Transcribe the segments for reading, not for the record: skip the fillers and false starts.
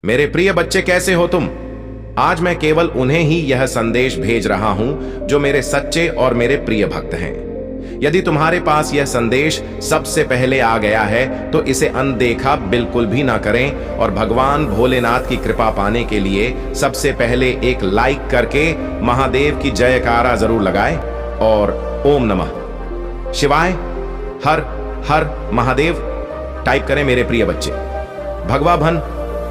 मेरे प्रिय बच्चे, कैसे हो तुम? आज मैं केवल उन्हें ही यह संदेश भेज रहा हूं जो मेरे सच्चे और मेरे प्रिय भक्त हैं। यदि तुम्हारे पास यह संदेश सबसे पहले आ गया है तो इसे अनदेखा बिल्कुल भी ना करें और भगवान भोलेनाथ की कृपा पाने के लिए सबसे पहले एक लाइक करके महादेव की जयकारा जरूर लगाएं और ओम नमः शिवाय, हर हर महादेव टाइप करें। मेरे प्रिय बच्चे, भगवान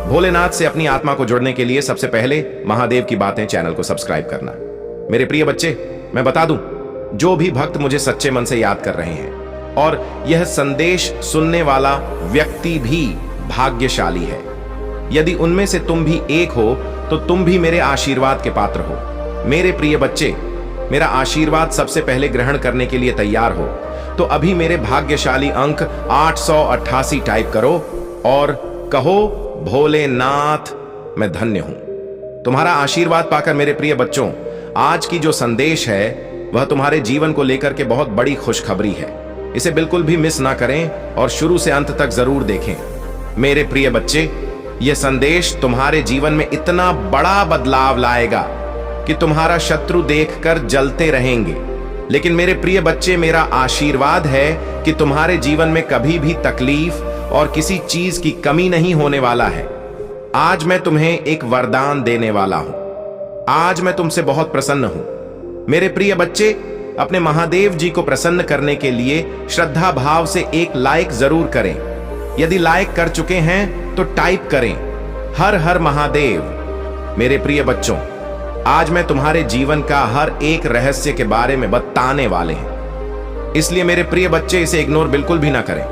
भोलेनाथ से अपनी आत्मा को जुड़ने के लिए सबसे पहले महादेव की बातें चैनल को सब्सक्राइब करना। मेरे प्रिय बच्चे, मैं बता दूं, जो भी भक्त मुझे सच्चे मन से याद कर रहे हैं और यह संदेश सुनने वाला व्यक्ति भी भाग्यशाली है। यदि उनमें से तुम भी एक हो तो तुम भी मेरे आशीर्वाद के पात्र हो। मेरे प्रिय बच्चे, मेरा आशीर्वाद सबसे पहले ग्रहण करने के लिए तैयार हो तो अभी मेरे भाग्यशाली अंक 888 टाइप करो और कहो, भोलेनाथ मैं धन्य हूं। तुम्हारा आशीर्वाद पाकर मेरे प्रिय बच्चों, आज की जो संदेश है वह तुम्हारे जीवन को लेकर के बहुत बड़ी खुशखबरी है। इसे बिल्कुल भी मिस ना करें और शुरू से अंत तक जरूर देखें। मेरे प्रिय बच्चे, यह संदेश तुम्हारे जीवन में इतना बड़ा बदलाव लाएगा कि तुम्हारा शत्रु देखकर जलते रहेंगे। लेकिन मेरे प्रिय बच्चे, मेरा आशीर्वाद है कि तुम्हारे जीवन में कभी भी तकलीफ और किसी चीज की कमी नहीं होने वाला है। आज मैं तुम्हें एक वरदान देने वाला हूं। आज मैं तुमसे बहुत प्रसन्न हूं। मेरे प्रिय बच्चे, अपने महादेव जी को प्रसन्न करने के लिए श्रद्धा भाव से एक लाइक जरूर करें। यदि लाइक कर चुके हैं तो टाइप करें हर हर महादेव। मेरे प्रिय बच्चों, आज मैं तुम्हारे जीवन का हर एक रहस्य के बारे में बताने वाले हैं। इसलिए मेरे प्रिय बच्चे, इसे इग्नोर बिल्कुल भी ना करें,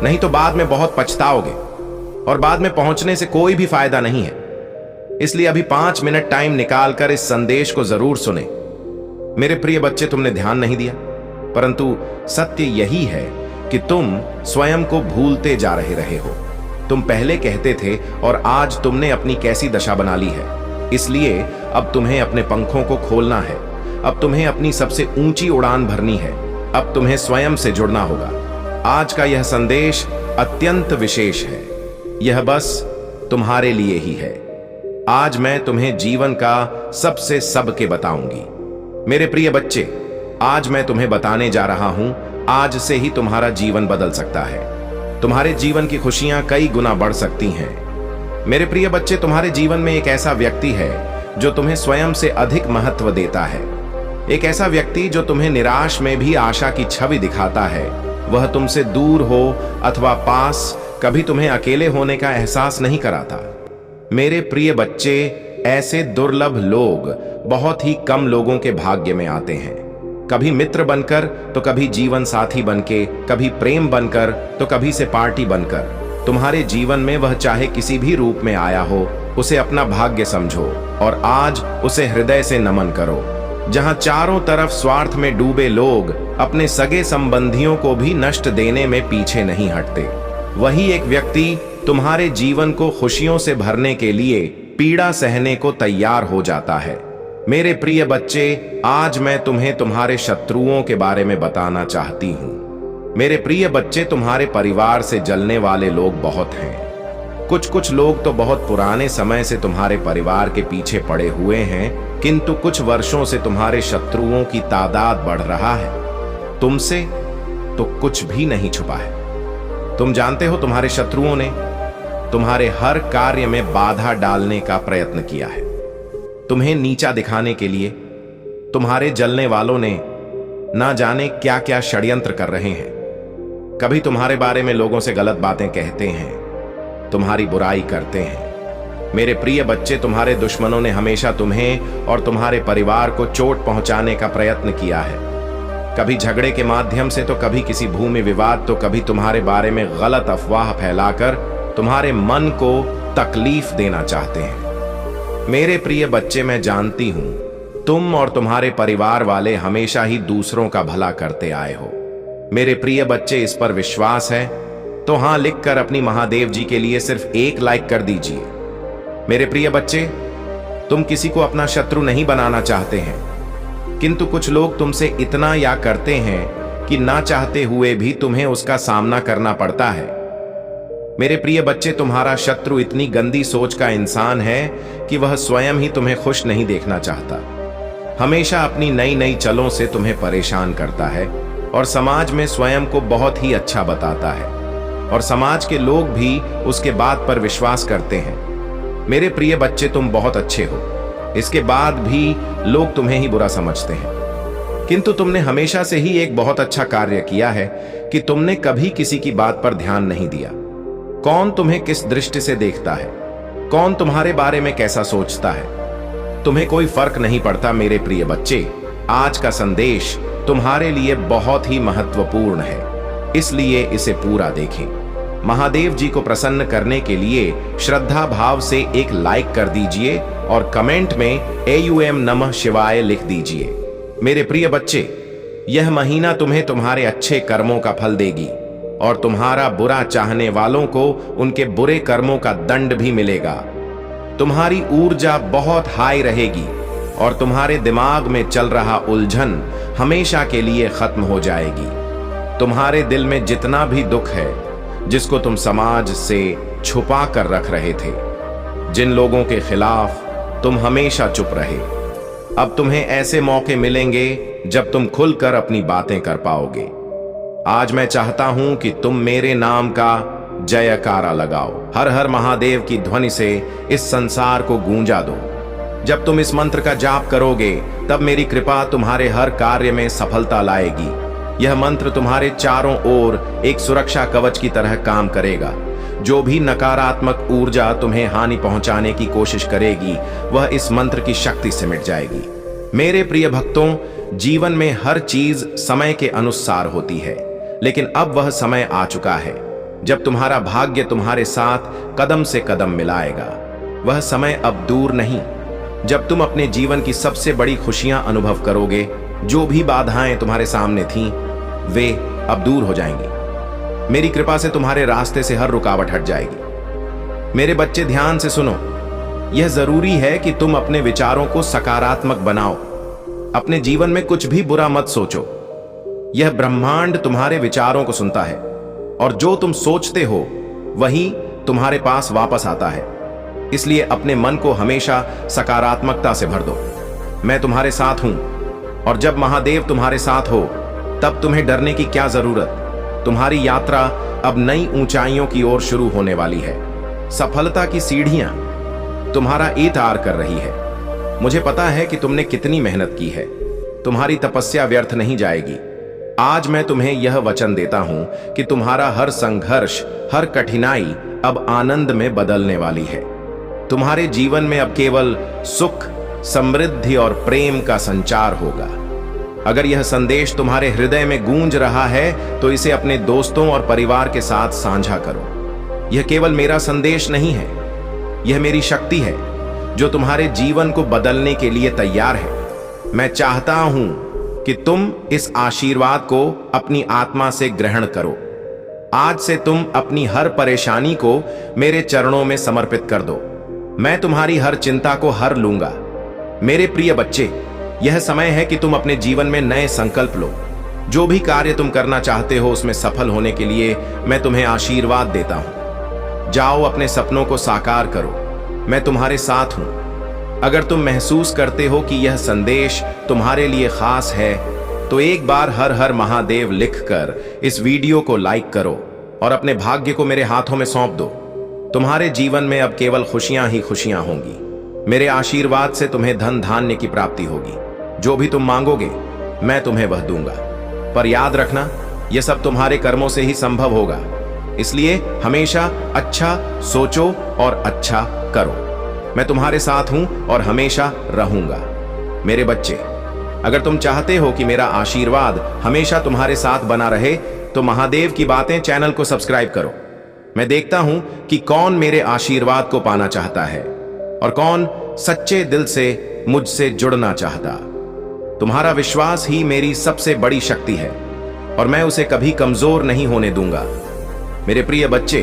नहीं तो बाद में बहुत पछताओगे और बाद में पहुंचने से कोई भी फायदा नहीं है। इसलिए अभी 5 मिनट टाइम निकालकर इस संदेश को जरूर सुने। मेरे प्रिय बच्चे, तुमने ध्यान नहीं दिया, परंतु सत्य यही है कि तुम स्वयं को भूलते जा रहे हो। तुम पहले कहते थे और आज तुमने अपनी कैसी दशा बना ली है। इसलिए अब तुम्हें अपने पंखों को खोलना है। अब तुम्हें अपनी सबसे ऊंची उड़ान भरनी है। अब तुम्हें स्वयं से जुड़ना होगा। आज का यह संदेश अत्यंत विशेष है। यह बस तुम्हारे लिए ही है। आज मैं तुम्हें जीवन का सबसे सबके बताऊंगी। मेरे प्रिय बच्चे, आज मैं तुम्हें बताने जा रहा हूं, आज से ही तुम्हारा जीवन बदल सकता है। तुम्हारे जीवन की खुशियां कई गुना बढ़ सकती हैं। मेरे प्रिय बच्चे, तुम्हारे जीवन में एक ऐसा व्यक्ति है जो तुम्हें स्वयं से अधिक महत्व देता है। एक ऐसा व्यक्ति जो तुम्हें निराश में भी आशा की छवि दिखाता है। वह तुमसे दूर हो अथवा पास, कभी तुम्हें अकेले होने का एहसास नहीं कराता। मेरे प्रिय बच्चे, ऐसे दुर्लभ लोग बहुत ही कम लोगों के भाग्य में आते हैं। कभी मित्र बनकर तो कभी जीवन साथी बनके, कभी प्रेम बनकर तो कभी से पार्टी बनकर। तुम्हारे जीवन में वह चाहे किसी भी रूप में आया हो, उसे अपना भाग्य समझो और आज उसे हृदय से नमन करो। जहां चारों तरफ स्वार्थ में डूबे लोग अपने सगे संबंधियों को भी नष्ट देने में पीछे नहीं हटते, वही एक व्यक्ति तुम्हारे जीवन को खुशियों से भरने के लिए पीड़ा सहने को तैयार हो जाता है। मेरे प्रिय बच्चे, आज मैं तुम्हें तुम्हारे शत्रुओं के बारे में बताना चाहती हूं। मेरे प्रिय बच्चे, तुम्हारे परिवार से जलने वाले लोग बहुत हैं। कुछ लोग तो बहुत पुराने समय से तुम्हारे परिवार के पीछे पड़े हुए हैं, किंतु कुछ वर्षों से तुम्हारे शत्रुओं की तादाद बढ़ रहा है। तुमसे तो कुछ भी नहीं छुपा है। तुम जानते हो, तुम्हारे शत्रुओं ने तुम्हारे हर कार्य में बाधा डालने का प्रयत्न किया है। तुम्हें नीचा दिखाने के लिए तुम्हारे जलने वालों ने ना जाने क्या क्या षड्यंत्र कर रहे हैं। कभी तुम्हारे बारे में लोगों से गलत बातें कहते हैं, तुम्हारी बुराई करते हैं। मेरे प्रिय बच्चे, तुम्हारे दुश्मनों ने हमेशा तुम्हें और तुम्हारे परिवार को चोट पहुंचाने का प्रयत्न किया है। कभी झगड़े के माध्यम से तो कभी किसी भूमि विवाद, तो कभी तुम्हारे बारे में गलत अफवाह फैलाकर तुम्हारे मन को तकलीफ देना चाहते हैं। मेरे प्रिय बच्चे, मैं जानती हूं तुम और तुम्हारे परिवार वाले हमेशा ही दूसरों का भला करते आए हो। मेरे प्रिय बच्चे, इस पर विश्वास है तो हां लिखकर अपनी महादेव जी के लिए सिर्फ एक लाइक कर दीजिए। मेरे प्रिय बच्चे, तुम किसी को अपना शत्रु नहीं बनाना चाहते हैं, किंतु कुछ लोग तुमसे इतना या करते हैं कि ना चाहते हुए भी तुम्हें उसका सामना करना पड़ता है। मेरे प्रिय बच्चे, तुम्हारा शत्रु इतनी गंदी सोच का इंसान है कि वह स्वयं ही तुम्हें खुश नहीं देखना चाहता। हमेशा अपनी नई नई चलों से तुम्हें परेशान करता है और समाज में स्वयं को बहुत ही अच्छा बताता है, और समाज के लोग भी उसके बात पर विश्वास करते हैं। मेरे प्रिय बच्चे, तुम बहुत अच्छे हो, इसके बाद भी लोग तुम्हें ही बुरा समझते हैं। किंतु तुमने हमेशा से ही एक बहुत अच्छा कार्य किया है कि तुमने कभी किसी की बात पर ध्यान नहीं दिया। कौन तुम्हें किस दृष्टि से देखता है, कौन तुम्हारे बारे में कैसा सोचता है, तुम्हें कोई फर्क नहीं पड़ता। मेरे प्रिय बच्चे, आज का संदेश तुम्हारे लिए बहुत ही महत्वपूर्ण है, इसलिए इसे पूरा देखें। महादेव जी को प्रसन्न करने के लिए श्रद्धा भाव से एक लाइक कर दीजिए और कमेंट में AUM नमः शिवाय लिख दीजिए। मेरे प्रिय बच्चे, यह महीना तुम्हें तुम्हारे अच्छे कर्मों का फल देगी और तुम्हारा बुरा चाहने वालों को उनके बुरे कर्मों का दंड भी मिलेगा। तुम्हारी ऊर्जा बहुत हाई रहेगी और तुम्हारे दिमाग में चल रहा उलझन हमेशा के लिए खत्म हो जाएगी। तुम्हारे दिल में जितना भी दुख है, जिसको तुम समाज से छुपा कर रख रहे थे, जिन लोगों के खिलाफ तुम हमेशा चुप रहे, अब तुम्हें ऐसे मौके मिलेंगे जब तुम खुलकर अपनी बातें कर पाओगे। आज मैं चाहता हूं कि तुम मेरे नाम का जयकारा लगाओ, हर हर महादेव की ध्वनि से इस संसार को गूंजा दो। जब तुम इस मंत्र का जाप करोगे, तब मेरी कृपा तुम्हारे हर कार्य में सफलता लाएगी। यह मंत्र तुम्हारे चारों ओर एक सुरक्षा कवच की तरह काम करेगा। जो भी नकारात्मक ऊर्जा तुम्हें हानि पहुंचाने की कोशिश करेगी, वह इस मंत्र की शक्ति से मिट जाएगी। मेरे प्रिय भक्तों, जीवन में हर चीज समय के अनुसार होती है, लेकिन अब वह समय आ चुका है जब तुम्हारा भाग्य तुम्हारे साथ कदम से कदम मिलाएगा। वह समय अब दूर नहीं, जब तुम अपने जीवन की सबसे बड़ी खुशियां अनुभव करोगे। जो भी बाधाएं तुम्हारे सामने थीं, वे अब दूर हो जाएंगी। मेरी कृपा से तुम्हारे रास्ते से हर रुकावट हट जाएगी। मेरे बच्चे, ध्यान से सुनो। यह जरूरी है कि तुम अपने विचारों को सकारात्मक बनाओ। अपने जीवन में कुछ भी बुरा मत सोचो। यह ब्रह्मांड तुम्हारे विचारों को सुनता है और जो तुम सोचते हो वही तुम्हारे पास वापस आता है। इसलिए अपने मन को हमेशा सकारात्मकता से भर दो। मैं तुम्हारे साथ हूं, और जब महादेव तुम्हारे साथ हो, तब तुम्हें डरने की क्या जरूरत। तुम्हारी यात्रा अब नई ऊंचाइयों की ओर शुरू होने वाली है। सफलता की सीढ़ियां तुम्हारा इंतजार कर रही है। मुझे पता है कि तुमने कितनी मेहनत की है। तुम्हारी तपस्या व्यर्थ नहीं जाएगी। आज मैं तुम्हें यह वचन देता हूं कि तुम्हारा हर संघर्ष, हर कठिनाई अब आनंद में बदलने वाली है। तुम्हारे जीवन में अब केवल सुख, समृद्धि और प्रेम का संचार होगा। अगर यह संदेश तुम्हारे हृदय में गूंज रहा है, तो इसे अपने दोस्तों और परिवार के साथ साझा करो। यह केवल मेरा संदेश नहीं है, यह मेरी शक्ति है जो तुम्हारे जीवन को बदलने के लिए तैयार है। मैं चाहता हूं कि तुम इस आशीर्वाद को अपनी आत्मा से ग्रहण करो। आज से तुम अपनी हर परेशानी को मेरे चरणों में समर्पित कर दो। मैं तुम्हारी हर चिंता को हर लूंगा। मेरे प्रिय बच्चे, यह समय है कि तुम अपने जीवन में नए संकल्प लो। जो भी कार्य तुम करना चाहते हो, उसमें सफल होने के लिए मैं तुम्हें आशीर्वाद देता हूं। जाओ, अपने सपनों को साकार करो। मैं तुम्हारे साथ हूं। अगर तुम महसूस करते हो कि यह संदेश तुम्हारे लिए खास है, तो एक बार हर हर महादेव लिखकर इस वीडियो को लाइक करो और अपने भाग्य को मेरे हाथों में सौंप दो। तुम्हारे जीवन में अब केवल खुशियां ही खुशियां होंगी। मेरे आशीर्वाद से तुम्हें धन धान्य की प्राप्ति होगी। जो भी तुम मांगोगे, मैं तुम्हें वह दूंगा। पर याद रखना, यह सब तुम्हारे कर्मों से ही संभव होगा। इसलिए हमेशा अच्छा सोचो और अच्छा करो। मैं तुम्हारे साथ हूं और हमेशा रहूंगा। मेरे बच्चे, अगर तुम चाहते हो कि मेरा आशीर्वाद हमेशा तुम्हारे साथ बना रहे, तो महादेव की बातें चैनल को सब्सक्राइब करो। मैं देखता हूं कि कौन मेरे आशीर्वाद को पाना चाहता है और कौन सच्चे दिल से मुझसे जुड़ना चाहता। तुम्हारा विश्वास ही मेरी सबसे बड़ी शक्ति है और मैं उसे कभी कमजोर नहीं होने दूंगा। मेरे प्रिय बच्चे,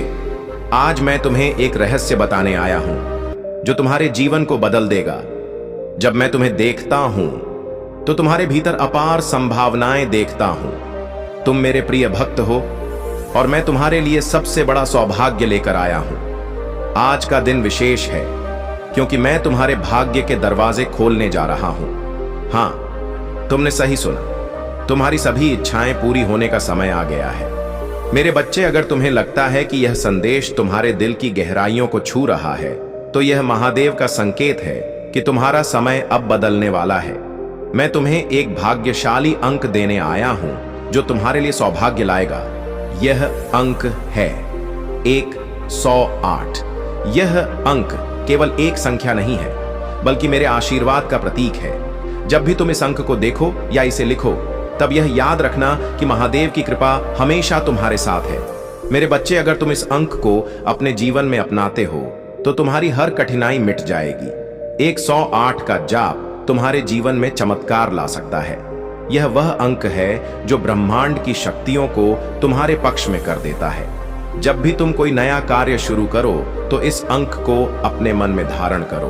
आज मैं तुम्हें एक रहस्य बताने आया हूं जो तुम्हारे जीवन को बदल देगा। जब मैं तुम्हें देखता हूं, तो तुम्हारे भीतर अपार संभावनाएं देखता हूं। तुम मेरे प्रिय भक्त हो, और मैं तुम्हारे लिए सबसे बड़ा सौभाग्य लेकर आया हूं। आज का दिन विशेष है क्योंकि मैं तुम्हारे भाग्य के दरवाजे खोलने जा रहा हूं। हां, तुमने सही सुना, तुम्हारी सभी इच्छाएं पूरी होने का समय आ गया है। मेरे बच्चे, अगर तुम्हें लगता है कि यह संदेश तुम्हारे दिल की गहराइयों को छू रहा है, तो यह महादेव का संकेत है कि तुम्हारा समय अब बदलने वाला है। मैं तुम्हें एक भाग्यशाली अंक देने आया हूं जो तुम्हारे लिए सौभाग्य लाएगा। यह अंक है 108। यह अंक केवल एक संख्या नहीं है, बल्कि मेरे आशीर्वाद का प्रतीक है। जब भी तुम इस अंक को देखो या इसे लिखो, तब यह याद रखना कि महादेव की कृपा हमेशा तुम्हारे साथ है। मेरे बच्चे, अगर तुम इस अंक को अपने जीवन में अपनाते हो तो तुम्हारी हर कठिनाई मिट जाएगी। 108 का जाप तुम्हारे जीवन में चमत्कार ला सकता है। यह वह अंक है जो ब्रह्मांड की शक्तियों को तुम्हारे पक्ष में कर देता है। जब भी तुम कोई नया कार्य शुरू करो तो इस अंक को अपने मन में धारण करो।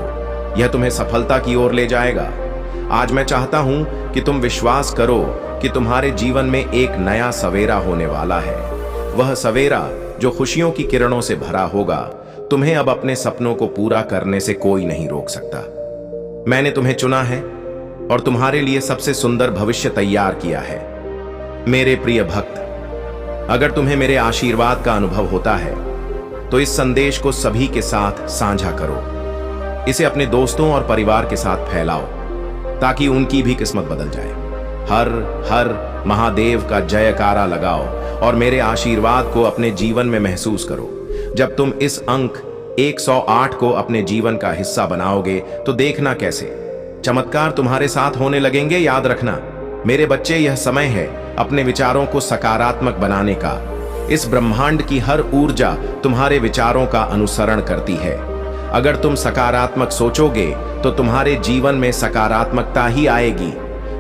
यह तुम्हें सफलता की ओर ले जाएगा। आज मैं चाहता हूं कि तुम विश्वास करो कि तुम्हारे जीवन में एक नया सवेरा होने वाला है। वह सवेरा जो खुशियों की किरणों से भरा होगा। तुम्हें अब अपने सपनों को पूरा करने से कोई नहीं रोक सकता। मैंने तुम्हें चुना है और तुम्हारे लिए सबसे सुंदर भविष्य तैयार किया है। मेरे प्रिय भक्त, अगर तुम्हें मेरे आशीर्वाद का अनुभव होता है तो इस संदेश को सभी के साथ साझा करो। इसे अपने दोस्तों और परिवार के साथ फैलाओ ताकि उनकी भी किस्मत बदल जाए। हर हर महादेव का जयकारा लगाओ और मेरे आशीर्वाद को अपने जीवन में महसूस करो। जब तुम इस अंक 108 को अपने जीवन का हिस्सा बनाओगे तो देखना कैसे चमत्कार तुम्हारे साथ होने लगेंगे। याद रखना मेरे बच्चे, यह समय है अपने विचारों को सकारात्मक बनाने का। इस ब्रह्मांड की हर ऊर्जा तुम्हारे विचारों का अनुसरण करती है। अगर तुम सकारात्मक सोचोगे तो तुम्हारे जीवन में सकारात्मकता ही आएगी।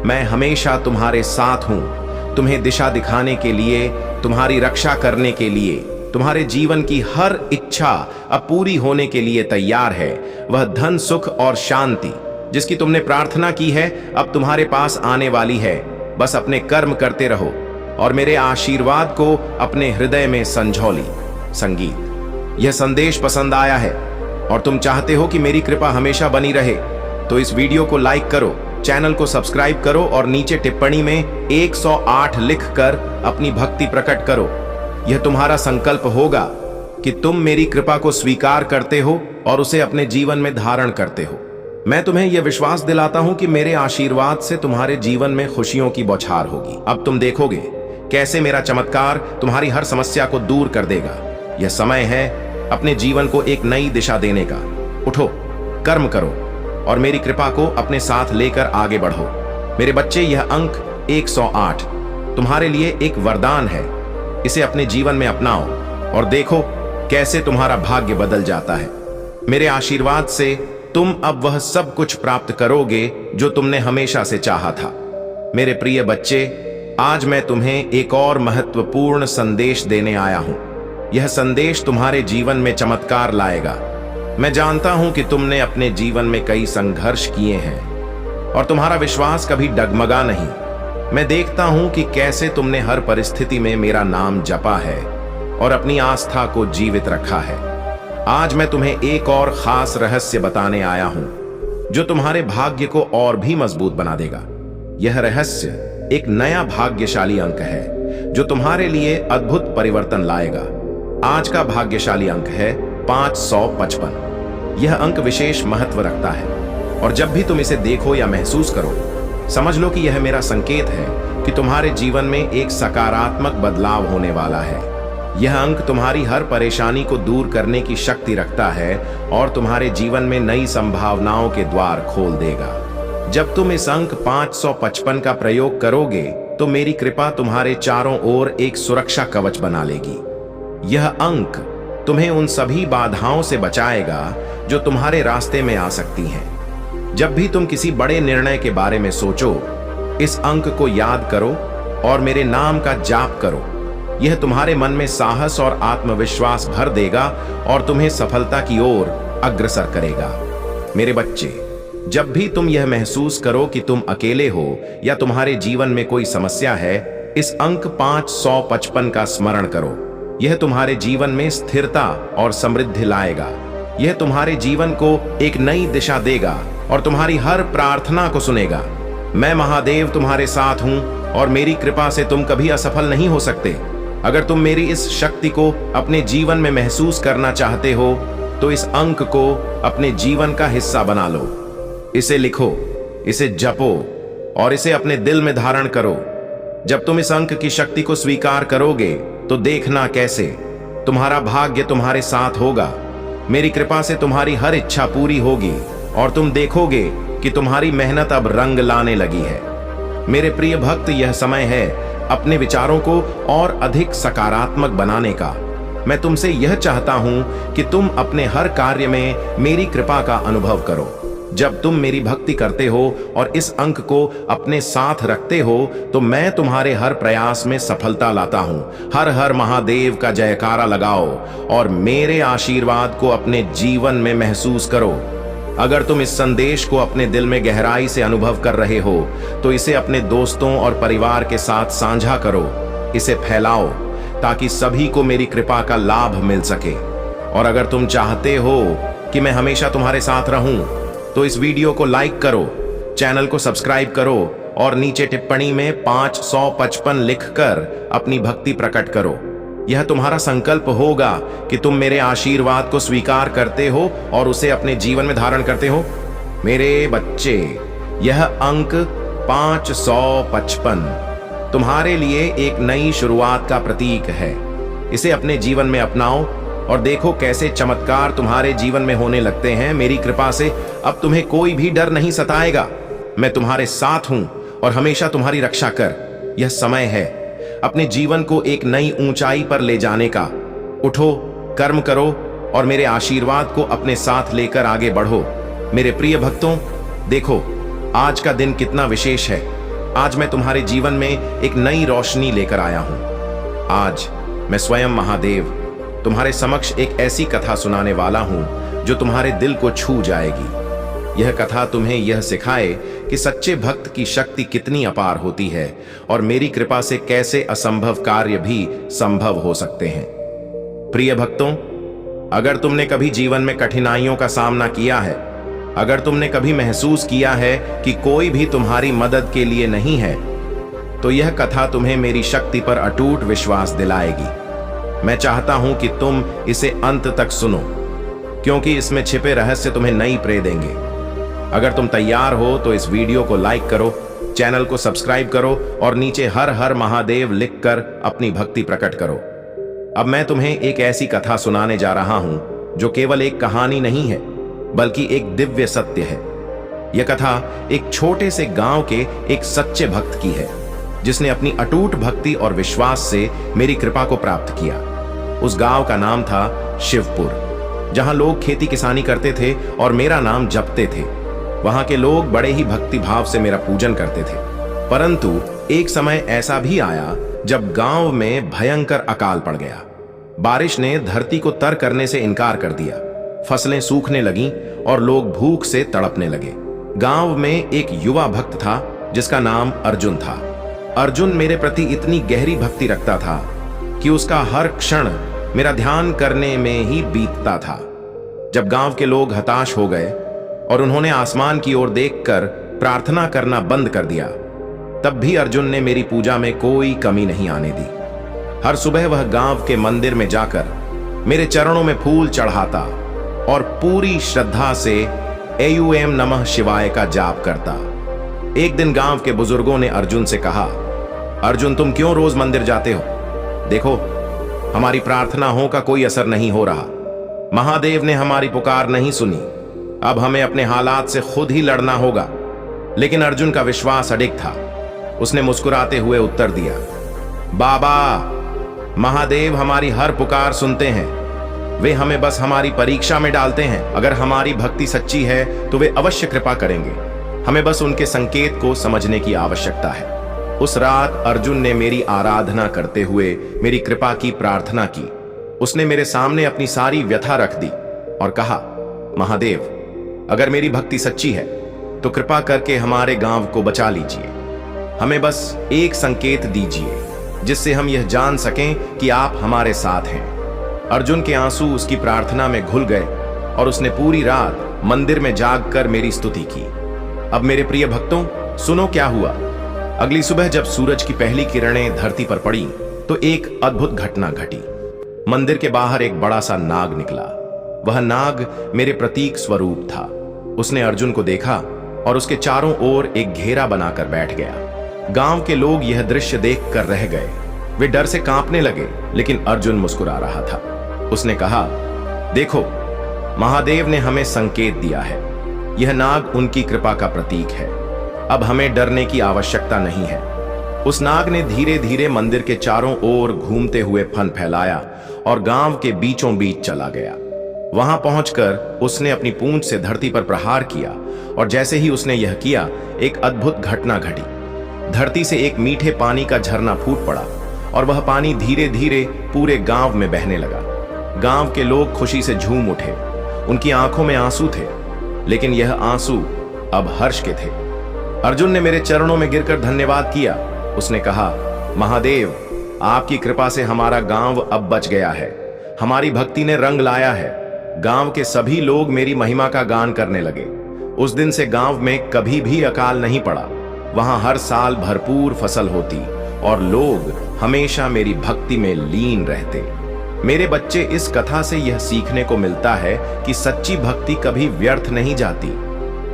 मैं हमेशा तुम्हारे साथ हूं, तुम्हें दिशा दिखाने के लिए, तुम्हारी रक्षा करने के लिए। तुम्हारे जीवन की हर इच्छा अब पूरी होने के लिए तैयार है। वह धन, सुख और शांति जिसकी तुमने प्रार्थना की है अब तुम्हारे पास आने वाली है। बस अपने कर्म करते रहो और मेरे आशीर्वाद को अपने हृदय में संजोली। संगीत, यह संदेश पसंद आया है और तुम चाहते हो कि मेरी कृपा हमेशा बनी रहे तो इस वीडियो को लाइक करो, चैनल को सब्सक्राइब करो और नीचे टिप्पणी में 108 लिखकर अपनी भक्ति प्रकट करो। यह तुम्हारा संकल्प होगा कि तुम मेरी कृपा को स्वीकार करते हो और उसे अपने जीवन में धारण करते हो। मैं तुम्हें यह विश्वास दिलाता हूं कि मेरे आशीर्वाद से तुम्हारे जीवन में खुशियों की बौछार होगी। अब तुम देखोगे कैसे मेरा चमत्कार तुम्हारी हर समस्या को दूर कर देगा। यह समय है अपने जीवन को एक नई दिशा देने का। उठो, कर्म करो और मेरी कृपा को अपने साथ लेकर आगे बढ़ो। मेरे बच्चे, यह अंक 108 तुम्हारे लिए एक वरदान है। इसे अपने जीवन में अपनाओ और देखो कैसे तुम्हारा भाग्य बदल जाता है। मेरे आशीर्वाद से तुम अब वह सब कुछ प्राप्त करोगे जो तुमने हमेशा से चाहा था। मेरे प्रिय बच्चे, आज मैं तुम्हें एक और महत्वपूर्ण संदेश देने आया हूं। यह संदेश तुम्हारे जीवन में चमत्कार लाएगा। मैं जानता हूं कि तुमने अपने जीवन में कई संघर्ष किए हैं और तुम्हारा विश्वास कभी डगमगा नहीं। मैं देखता हूं कि कैसे तुमने हर परिस्थिति में मेरा नाम जपा है और अपनी आस्था को जीवित रखा है। आज मैं तुम्हें एक और खास रहस्य बताने आया हूं जो तुम्हारे भाग्य को और भी मजबूत बना देगा। यह रहस्य एक नया भाग्यशाली अंक है जो तुम्हारे लिए अद्भुत परिवर्तन लाएगा। आज का भाग्यशाली अंक है 555। यह अंक विशेष महत्व रखता है और जब भी तुम इसे देखो या महसूस करो, समझ लो कि यह मेरा संकेत है कि तुम्हारे जीवन में एक सकारात्मक बदलाव होने वाला है। यह अंक तुम्हारी हर परेशानी को दूर करने की शक्ति रखता है और तुम्हारे जीवन में नई संभावनाओं के द्वार खोल देगा। जब तुम इस अंक 555 का प्रयोग करोगे तो मेरी कृपा तुम्हारे चारों ओर एक सुरक्षा कवच बना लेगी। यह अंक तुम्हें उन सभी बाधाओं से बचाएगा जो तुम्हारे रास्ते में आ सकती हैं। जब भी तुम किसी बड़े निर्णय के बारे में सोचो, इस अंक को याद करो और मेरे नाम का जाप करो। यह तुम्हारे मन में साहस और आत्मविश्वास भर देगा और तुम्हें सफलता की ओर अग्रसर करेगा। मेरे बच्चे, जब भी तुम यह महसूस करो कि तुम अकेले हो या तुम्हारे जीवन में कोई समस्या है, इस अंक 555 का स्मरण करो यह तुम्हारे जीवन में स्थिरता और समृद्धि लाएगा। यह तुम्हारे जीवन को एक नई दिशा देगा और तुम्हारी हर प्रार्थना को सुनेगा। मैं महादेव तुम्हारे साथ हूं और मेरी कृपा से तुम कभी असफल नहीं हो सकते। अगर तुम मेरी इस शक्ति को अपने जीवन में महसूस करना चाहते हो तो इस अंक को अपने जीवन का हिस्सा बना लो। इसे लिखो, इसे जपो और इसे अपने दिल में धारण करो। जब तुम इस अंक की शक्ति को स्वीकार करोगे तो देखना कैसे तुम्हारा भाग्य तुम्हारे साथ होगा। मेरी कृपा से तुम्हारी हर इच्छा पूरी होगी और तुम देखोगे कि तुम्हारी मेहनत अब रंग लाने लगी है। मेरे प्रिय भक्त, यह समय है अपने विचारों को और अधिक सकारात्मक बनाने का। मैं तुमसे यह चाहता हूं कि तुम अपने हर कार्य में मेरी कृपा का अनुभव करो। जब तुम मेरी भक्ति करते हो और इस अंक को अपने साथ रखते हो तो मैं तुम्हारे हर प्रयास में सफलता लाता हूं। हर हर महादेव का जयकारा लगाओ और मेरे आशीर्वाद को अपने जीवन में महसूस करो। अगर तुम इस संदेश को अपने दिल में गहराई से अनुभव कर रहे हो तो इसे अपने दोस्तों और परिवार के साथ साझा करो। इसे फैलाओ ताकि सभी को मेरी कृपा का लाभ मिल सके। और अगर तुम चाहते हो कि मैं हमेशा तुम्हारे साथ रहूं तो इस वीडियो को लाइक करो, चैनल को सब्सक्राइब करो और नीचे टिप्पणी में 555 लिखकर अपनी भक्ति प्रकट करो। यह तुम्हारा संकल्प होगा कि तुम मेरे आशीर्वाद को स्वीकार करते हो और उसे अपने जीवन में धारण करते हो। मेरे बच्चे, यह अंक 555 तुम्हारे लिए एक नई शुरुआत का प्रतीक है। इसे अपने जीवन में अपनाओ और देखो कैसे चमत्कार तुम्हारे जीवन में होने लगते हैं। मेरी कृपा से अब तुम्हें कोई भी डर नहीं सताएगा। मैं तुम्हारे साथ हूं और हमेशा तुम्हारी रक्षा कर। यह समय है अपने जीवन को एक नई ऊंचाई पर ले जाने का। उठो, कर्म करो और मेरे आशीर्वाद को अपने साथ लेकर आगे बढ़ो। मेरे प्रिय भक्तों, देखो आज का दिन कितना विशेष है। आज मैं तुम्हारे जीवन में एक नई रोशनी लेकर आया हूं। आज मैं स्वयं महादेव तुम्हारे समक्ष एक ऐसी कथा सुनाने वाला हूं जो तुम्हारे दिल को छू जाएगी। यह कथा तुम्हें यह सिखाए कि सच्चे भक्त की शक्ति कितनी अपार होती है और मेरी कृपा से कैसे असंभव कार्य भी संभव हो सकते हैं। प्रिय भक्तों, अगर तुमने कभी जीवन में कठिनाइयों का सामना किया है, अगर तुमने कभी महसूस किया है कि कोई भी तुम्हारी मदद के लिए नहीं है, तो यह कथा तुम्हें मेरी शक्ति पर अटूट विश्वास दिलाएगी। मैं चाहता हूं कि तुम इसे अंत तक सुनो क्योंकि इसमें छिपे रहस्य तुम्हें नई प्रेरणा देंगे। अगर तुम तैयार हो तो इस वीडियो को लाइक करो, चैनल को सब्सक्राइब करो और नीचे हर हर महादेव लिखकर अपनी भक्ति प्रकट करो। अब मैं तुम्हें एक ऐसी कथा सुनाने जा रहा हूं जो केवल एक कहानी नहीं है बल्कि एक दिव्य सत्य है। यह कथा एक छोटे से गांव के एक सच्चे भक्त की है जिसने अपनी अटूट भक्ति और विश्वास से मेरी कृपा को प्राप्त किया। उस गांव का नाम था शिवपुर, जहां लोग खेती किसानी करते थे और मेरा नाम जपते थे। वहां के लोग बड़े ही भक्ति भाव से मेरा पूजन करते थे। परंतु एक समय ऐसा भी आया जब गांव में भयंकर अकाल पड़ गया। बारिश ने धरती को तर करने से इनकार कर दिया। फसलें सूखने लगीं और लोग भूख से तड़पने लगे। गांव में एक युवा भक्त था जिसका नाम अर्जुन था। अर्जुन मेरे प्रति इतनी गहरी भक्ति रखता था कि उसका हर क्षण मेरा ध्यान करने में ही बीतता था। जब गांव के लोग हताश हो गए और उन्होंने आसमान की ओर देखकर प्रार्थना करना बंद कर दिया, तब भी अर्जुन ने मेरी पूजा में कोई कमी नहीं आने दी। हर सुबह वह गांव के मंदिर में जाकर मेरे चरणों में फूल चढ़ाता और पूरी श्रद्धा से एयूएम नमः शिवाय का जाप करता। एक दिन गांव के बुजुर्गों ने अर्जुन से कहा, अर्जुन तुम क्यों रोज मंदिर जाते हो? देखो हमारी प्रार्थनाओं का कोई असर नहीं हो रहा। महादेव ने हमारी पुकार नहीं सुनी। अब हमें अपने हालात से खुद ही लड़ना होगा। लेकिन अर्जुन का विश्वास अडिग था। उसने मुस्कुराते हुए उत्तर दिया, बाबा, महादेव हमारी हर पुकार सुनते हैं। वे हमें बस हमारी परीक्षा में डालते हैं। अगर हमारी भक्ति सच्ची है तो वे अवश्य कृपा करेंगे। हमें बस उनके संकेत को समझने की आवश्यकता है। उस रात अर्जुन ने मेरी आराधना करते हुए मेरी कृपा की प्रार्थना की। उसने मेरे सामने अपनी सारी व्यथा रख दी और कहा, महादेव, अगर मेरी भक्ति सच्ची है तो कृपा करके हमारे गांव को बचा लीजिए। हमें बस एक संकेत दीजिए। जिससे हम यह जान सकें कि आप हमारे साथ हैं। अर्जुन के आंसू उसकी प्रार्थना में घुल गए और उसने पूरी रात मंदिर में जागकर मेरी स्तुति की। अब मेरे प्रिय भक्तों, सुनो क्या हुआ। अगली सुबह जब सूरज की पहली किरणें धरती पर पड़ी तो एक अद्भुत घटना घटी। मंदिर के बाहर एक बड़ा सा नाग निकला। वह नाग मेरे प्रतीक स्वरूप था। उसने अर्जुन को देखा और उसके चारों ओर एक घेरा बनाकर बैठ गया। गांव के लोग यह दृश्य देखकर रह गए। वे डर से कांपने लगे, लेकिन अर्जुन मुस्कुरा रहा था। उसने कहा, देखो, महादेव ने हमें संकेत दिया है। यह नाग उनकी कृपा का प्रतीक है। अब हमें डरने की आवश्यकता नहीं है। उस नाग ने धीरे धीरे मंदिर के चारों ओर घूमते हुए फन फैलाया और गांव के बीचों बीच चला गया। वहां पहुंचकर उसने अपनी पूंछ से धरती पर प्रहार किया और जैसे ही उसने यह किया, एक अद्भुत घटना घटी। धरती से एक मीठे पानी का झरना फूट पड़ा और वह पानी धीरे धीरे पूरे गांव में बहने लगा। गांव के लोग खुशी से झूम उठे। उनकी आंखों में आंसू थे, लेकिन यह आंसू अब हर्ष के थे। अर्जुन ने मेरे चरणों में गिरकर धन्यवाद किया। उसने कहा, महादेव, आपकी कृपा से हमारा गांव अब बच गया है। हमारी भक्ति ने रंग लाया है। गांव के सभी लोग मेरी महिमा का गान करने लगे। उस दिन से गांव में कभी भी अकाल नहीं पड़ा। वहां हर साल भरपूर फसल होती और लोग हमेशा मेरी भक्ति में लीन रहते। मेरे बच्चे, इस कथा से यह सीखने को मिलता है कि सच्ची भक्ति कभी व्यर्थ नहीं जाती।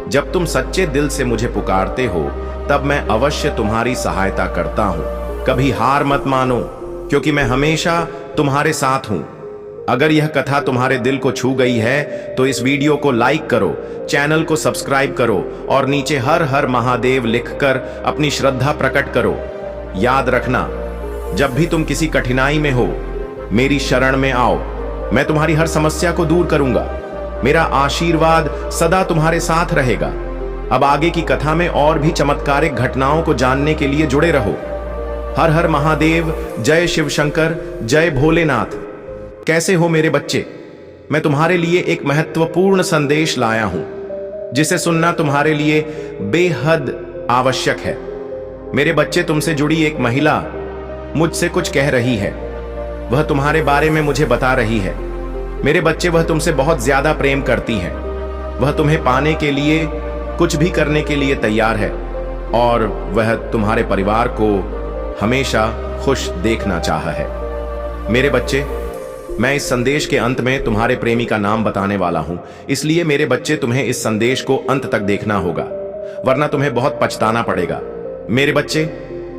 जब तुम सच्चे दिल से मुझे पुकारते हो, तब मैं अवश्य तुम्हारी सहायता करता हूं। कभी हार मत मानो, क्योंकि मैं हमेशा तुम्हारे साथ हूं। अगर यह कथा तुम्हारे दिल को छू गई है तो इस वीडियो को लाइक करो, चैनल को सब्सक्राइब करो और नीचे हर हर महादेव लिखकर अपनी श्रद्धा प्रकट करो। याद रखना, जब भी तुम किसी कठिनाई में हो, मेरी शरण में आओ। मैं तुम्हारी हर समस्या को दूर करूंगा। मेरा आशीर्वाद सदा तुम्हारे साथ रहेगा। अब आगे की कथा में और भी चमत्कारिक घटनाओं को जानने के लिए जुड़े रहो। हर हर महादेव, जय शिव शंकर, जय भोलेनाथ। कैसे हो मेरे बच्चे? मैं तुम्हारे लिए एक महत्वपूर्ण संदेश लाया हूं, जिसे सुनना तुम्हारे लिए बेहद आवश्यक है। मेरे बच्चे, तुमसे जुड़ी एक महिला मुझसे कुछ कह रही है। वह तुम्हारे बारे में मुझे बता रही है। मेरे बच्चे, वह तुमसे बहुत ज्यादा प्रेम करती है। वह तुम्हें पाने के लिए कुछ भी करने के लिए तैयार है और वह तुम्हारे परिवार को हमेशा खुश देखना चाहा है। मेरे बच्चे, मैं इस संदेश के अंत में तुम्हारे प्रेमी का नाम बताने वाला हूं, इसलिए मेरे बच्चे, तुम्हें इस संदेश को अंत तक देखना होगा, वरना तुम्हें बहुत पछताना पड़ेगा। मेरे बच्चे,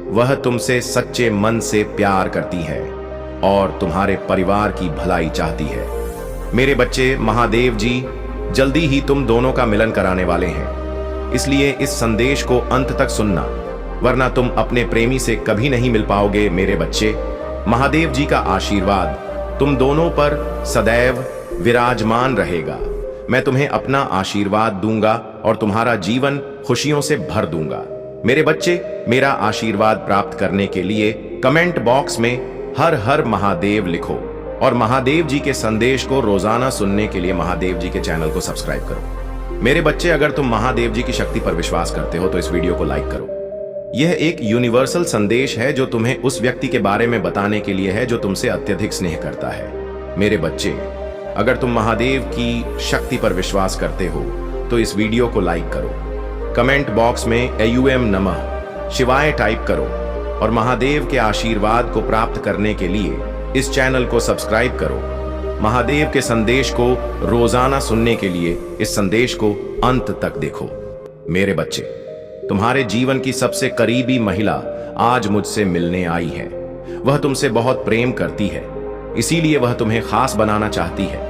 वह तुमसे सच्चे मन से प्यार करती है और तुम्हारे परिवार की भलाई चाहती है। मेरे बच्चे, महादेव जी जल्दी ही तुम दोनों का मिलन कराने वाले हैं, इसलिए इस संदेश को अंत तक सुनना, वरना तुम अपने प्रेमी से कभी नहीं मिल पाओगे। मेरे बच्चे, महादेव जी का आशीर्वाद तुम दोनों पर सदैव विराजमान रहेगा। मैं तुम्हें अपना आशीर्वाद दूंगा और तुम्हारा जीवन खुशियों से भर दूंगा। मेरे बच्चे, मेरा आशीर्वाद प्राप्त करने के लिए कमेंट बॉक्स में हर हर महादेव लिखो और महादेव जी के संदेश को रोजाना सुनने के लिए महादेव जी के चैनल को सब्सक्राइब करो। मेरे बच्चे, अगर तुम महादेव जी की शक्ति पर विश्वास करते हो तो इस वीडियो को लाइक करो। यह एक यूनिवर्सल संदेश है जो तुम्हें उस व्यक्ति के बारे में बताने के लिए है जो तुमसे अत्यधिक स्नेह करता है। मेरे बच्चे, अगर तुम महादेव की शक्ति पर विश्वास करते हो तो इस वीडियो को लाइक करो। कमेंट बॉक्स में AUM नमः शिवाय टाइप करो और महादेव के आशीर्वाद को प्राप्त करने के लिए इस चैनल को सब्सक्राइब करो। महादेव के संदेश को रोजाना सुनने के लिए इस संदेश को अंत तक देखो। मेरे बच्चे, तुम्हारे जीवन की सबसे करीबी महिला आज मुझसे मिलने आई है। वह तुमसे बहुत प्रेम करती है, इसीलिए वह तुम्हें खास बनाना चाहती है।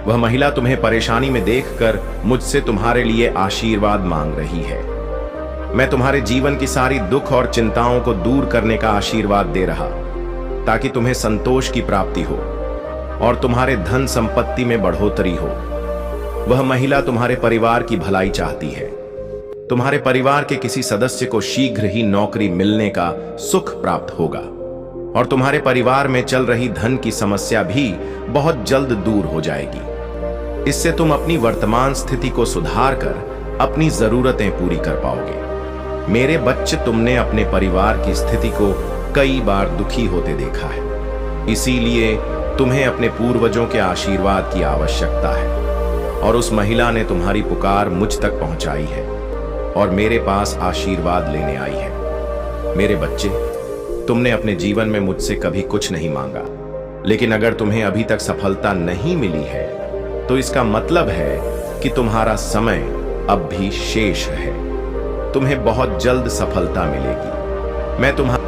वह महिला तुम्हें परेशानी में देखकर मुझसे तुम्हारे लिए आशीर्वाद मांग रही है। मैं तुम्हारे जीवन की सारी दुख और चिंताओं को दूर करने का आशीर्वाद दे रहा, ताकि तुम्हें संतोष की प्राप्ति हो और तुम्हारे धन संपत्ति में बढ़ोतरी हो। वह महिला तुम्हारे परिवार की भलाई चाहती है। तुम्हारे परिवार के किसी सदस्य को शीघ्र ही नौकरी मिलने का सुख प्राप्त होगा और तुम्हारे परिवार में चल रही धन की समस्या भी बहुत जल्द दूर हो जाएगी। इससे तुम अपनी वर्तमान स्थिति को सुधार कर अपनी जरूरतें पूरी कर पाओगे। मेरे बच्चे, तुमने अपने परिवार की स्थिति को कई बार दुखी होते देखा है। इसीलिए तुम्हें अपने पूर्वजों के आशीर्वाद की आवश्यकता है और उस महिला ने तुम्हारी पुकार मुझ तक पहुंचाई है और मेरे पास आशीर्वाद लेने आई है। मेरे बच्चे, तुमने अपने जीवन में मुझसे कभी कुछ नहीं मांगा, लेकिन अगर तुम्हें अभी तक सफलता नहीं मिली है तो इसका मतलब है कि तुम्हारा समय अब भी शेष है। तुम्हें बहुत जल्द सफलता मिलेगी। मैं तुम्हारा